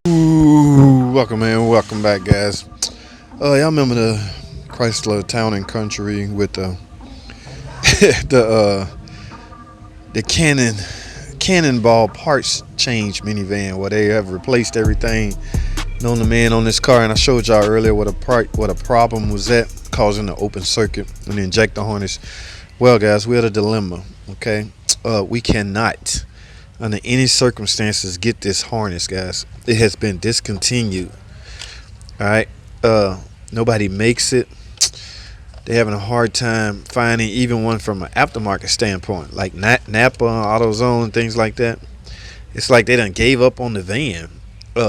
Ooh, welcome in, welcome back, guys. Y'all remember the Chrysler Town and Country with the the Cannonball parts change minivan, where they have replaced everything known to man on this car, and I showed y'all earlier what a problem was that causing the open circuit and the injector harness. Well, guys, we had a dilemma. Okay, we cannot under any circumstances get this harness, guys. It has been discontinued. All right, nobody makes it. They're having a hard time finding even one from an aftermarket standpoint, like Napa, AutoZone, things like that. It's like they done gave up on the van.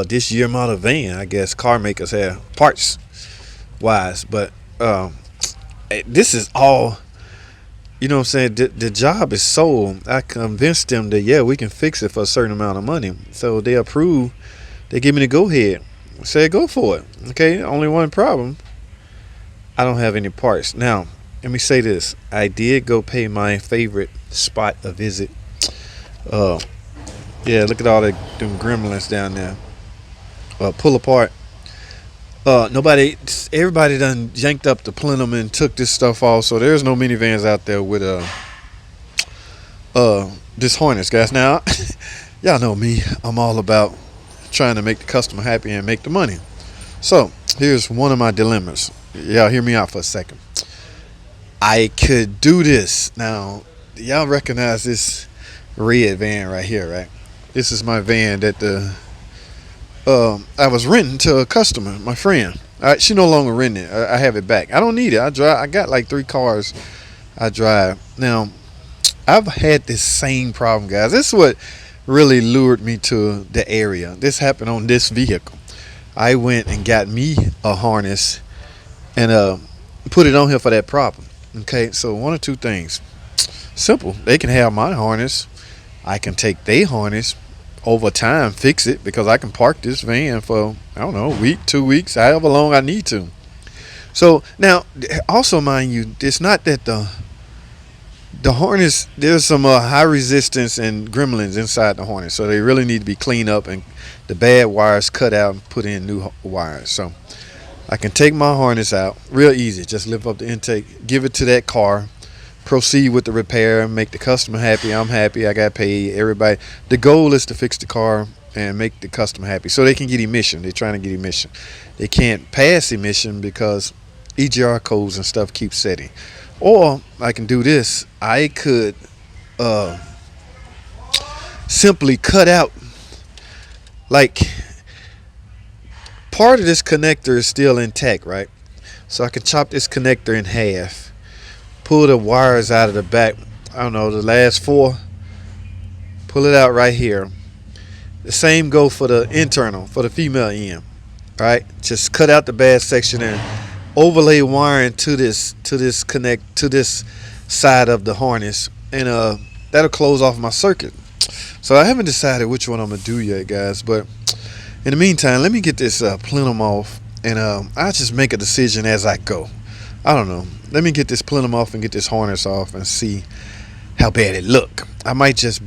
This year model van, I guess car makers have parts wise, but this is all. You know what I'm saying? The job is sold. I convinced them that, yeah, we can fix it for a certain amount of money. So they approve. They give me the go ahead. I said, go for it. Okay, only one problem. I don't have any parts. Now, let me say this. I did go pay my favorite spot a visit. Yeah, look at all them gremlins down there. Pull apart. Everybody done yanked up the plenum and took this stuff off, so there's no minivans out there with this harness, guys. Now, y'all know me. I'm all about trying to make the customer happy and make the money. So here's one of my dilemmas. Y'all hear me out for a second. I could do this. Now, y'all recognize this red van right here, right? This is my van that I was renting to a customer, my friend. All right, she no longer renting it. I have it back. I don't need it. I got like 3 cars I drive. Now, I've had this same problem, guys. This is what really lured me to the area. This happened on this vehicle. I went and got me a harness and put it on here for that problem. Okay, so one or two things. Simple. They can have my harness. I can take their harness. Over time, fix it, because I can park this van for, I don't know, a week, 2 weeks, however long I need to. So now, also mind you, it's not that the harness, there's some high resistance and gremlins inside the harness, so they really need to be cleaned up and the bad wires cut out and put in new wires. So I can take my harness out real easy, just lift up the intake, give it to that car, proceed with the repair, make the customer happy. I'm happy. I got paid. Everybody. The goal is to fix the car and make the customer happy, so they can get emission. They're trying to get emission. They can't pass emission because EGR codes and stuff keep setting. Or I can do this. I could simply cut out, like, part of this connector is still intact, right? So I could chop this connector in half. Pull the wires out of the back. I don't know, the last 4. Pull it out right here. The same go for the internal, for the female end. Right? Just cut out the bad section and overlay wiring to this side of the harness, and that'll close off my circuit. So I haven't decided which one I'm gonna do yet, guys. But in the meantime, let me get this plenum off, and I'll just make a decision as I go. I don't know. Let me get this plenum off and get this harness off and see how bad it look. I might just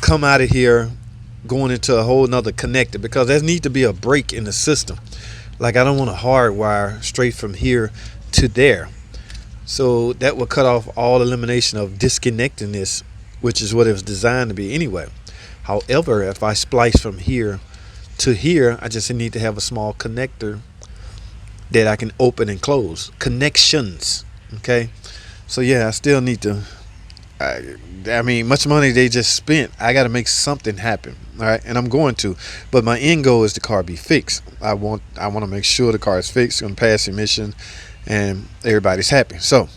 come out of here going into a whole nother connector, because there needs to be a break in the system. Like, I don't want to hardwire straight from here to there. So that will cut off all elimination of disconnecting this, which is what it was designed to be anyway. However, if I splice from here to here, I just need to have a small connector that I can open and close. Connections. Okay. So yeah, I still need to, I mean, much money they just spent. I got to make something happen. All right. And I'm going to, but my end goal is the car be fixed. I want to make sure the car is fixed, going to pass emission, and everybody's happy. So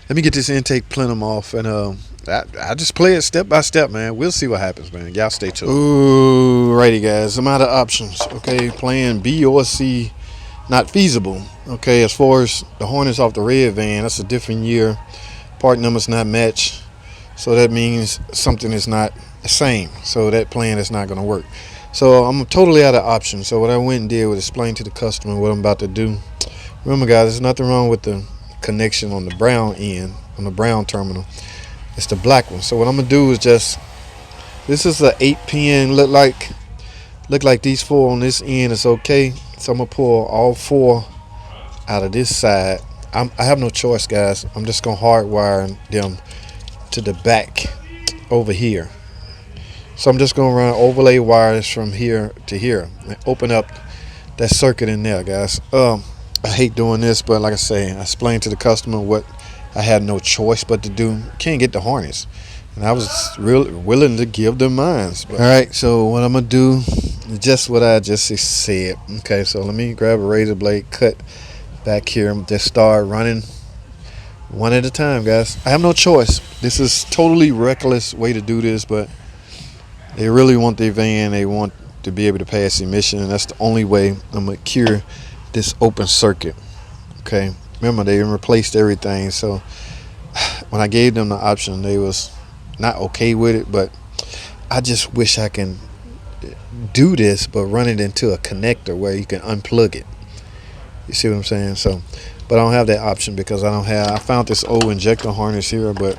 let me get this intake plenum off, and I just play it step by step, man. We'll see what happens, man. Y'all stay tuned. Ooh, righty, guys. I'm out of options. Okay. Plan B or C, not feasible. Okay, as far as the harness off the red van, that's a different year. Part numbers not matched, so that means something is not the same. So that plan is not going to work. So I'm totally out of options. So what I went and did was explain to the customer what I'm about to do. Remember, guys, there's nothing wrong with the connection on the brown end, on the brown terminal. It's the black one. So what I'm gonna do is just, this is a 8-pin, look like Look like these 4 on this end is okay. So I'm gonna pull all 4 out of this side. I have no choice, guys. I'm just gonna hardwire them to the back over here. So I'm just gonna run overlay wires from here to here and open up that circuit in there, guys. I hate doing this, but like I say, I explained to the customer what I had no choice but to do. Can't get the harness, and I was really willing to give them mine. All right, so what I'm gonna do is just what I just said. Okay, so let me grab a razor blade, cut back here, and just start running one at a time, guys. I have no choice. This is totally reckless way to do this, but they really want their van. They want to be able to pass emission, and that's the only way I'm gonna cure this open circuit. Okay, remember they replaced everything, so when I gave them the option, they was not okay with it. But I just wish I can do this, but run it into a connector where you can unplug it. You see what I'm saying? So, but I don't have that option because I found this old injector harness here, but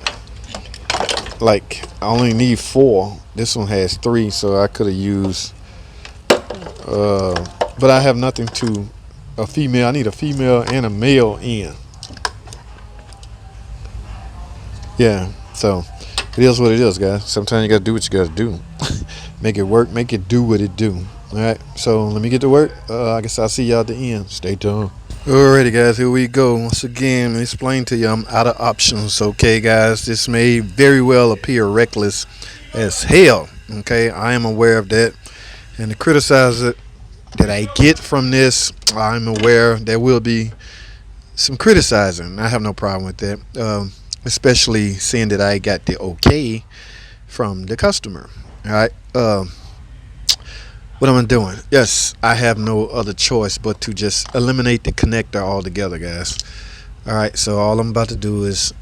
like I only need 4. This one has 3, so I could have used but I have nothing to a female. I need a female and a male end. Yeah, so it is what it is, guys. Sometimes you gotta do what you gotta do. Make it work, make it do what it do. Alright, so let me get to work. I guess I'll see y'all at the end. Stay tuned. Alrighty, guys, here we go. Once again, let me explain to you I'm out of options. Okay, guys, this may very well appear reckless as hell. Okay, I am aware of that, and to criticize it that I get from this, I'm aware there will be some criticizing. I have no problem with that, especially seeing that I got the okay from the customer. All right, what am I doing? Yes, I have no other choice but to just eliminate the connector altogether, guys. All right, so all I'm about to do is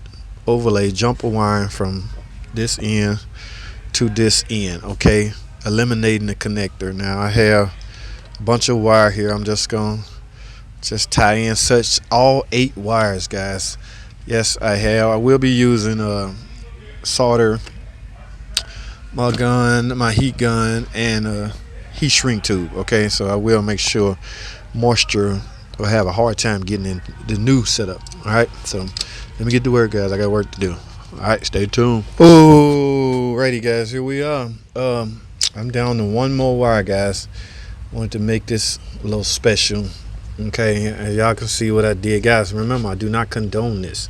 overlay, jump a wire from this end to this end. Okay, eliminating the connector. Now I have a bunch of wire here. I'm just gonna tie in such all 8 wires, guys. Yes, I will be using solder, my gun, my heat gun, and heat shrink tube. Okay, so I will make sure moisture will have a hard time getting in the new setup. All right, so let me get to work, guys. I got work to do. All right, stay tuned. Alrighty, guys, here we are. I'm down to 1 more wire, guys. Wanted to make this a little special. Okay, and y'all can see what I did, guys. Remember, I do not condone this.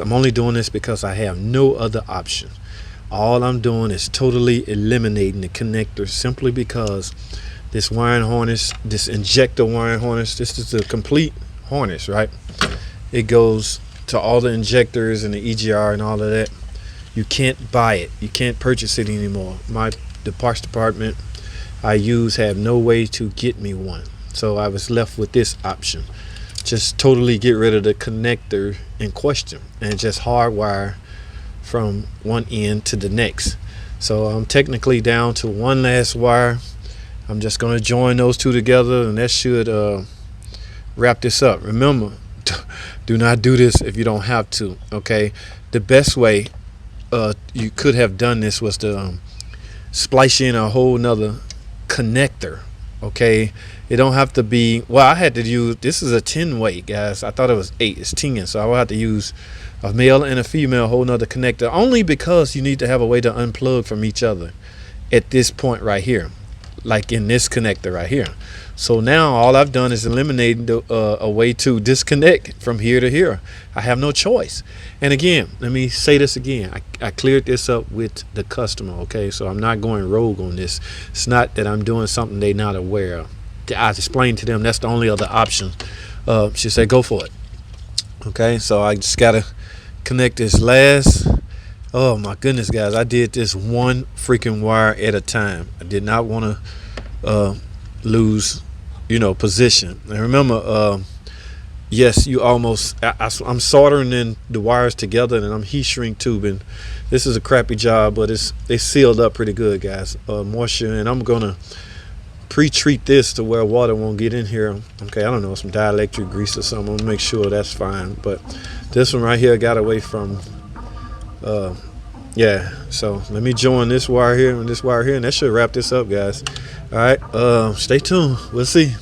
I'm only doing this because I have no other option. All I'm doing is totally eliminating the connector simply because this wiring harness, this injector wiring harness, this is the complete harness, right? It goes to all the injectors and the EGR and all of that. You can't buy it. You can't purchase it anymore. The parts department I use have no way to get me one. So I was left with this option. Just totally get rid of the connector in question and just hardwire from one end to the next. So I'm technically down to 1 last wire. I'm just going to join those 2 together, and that should wrap this up. Remember, do not do this if you don't have to. Okay, the best way you could have done this was to splice in a whole nother connector. Okay, it don't have to be, well, I had to use, this is a 10 weight, guys. I thought it was 8. It's 10, so I will have to use a male and a female whole nother connector, only because you need to have a way to unplug from each other at this point right here, like in this connector right here. So now all I've done is eliminated a way to disconnect from here to here. I have no choice. And again, let me say this again. I cleared this up with the customer, okay? So I'm not going rogue on this. It's not that I'm doing something they're not aware of. I explained to them that's the only other option. She said, go for it. Okay, so I just got to connect this last. Oh my goodness, guys. I did this 1 freaking wire at a time. I did not want to lose position. And remember, yes, you almost I'm soldering in the wires together, and I'm heat shrink tubing. This is a crappy job, but it's sealed up pretty good, guys. Moisture, and I'm gonna pre-treat this to where water won't get in here. Okay, I don't know, some dielectric grease or something. I'm gonna make sure that's fine. But this one right here got away from Yeah, so let me join this wire here and this wire here, and that should wrap this up, guys. All right, stay tuned. We'll see.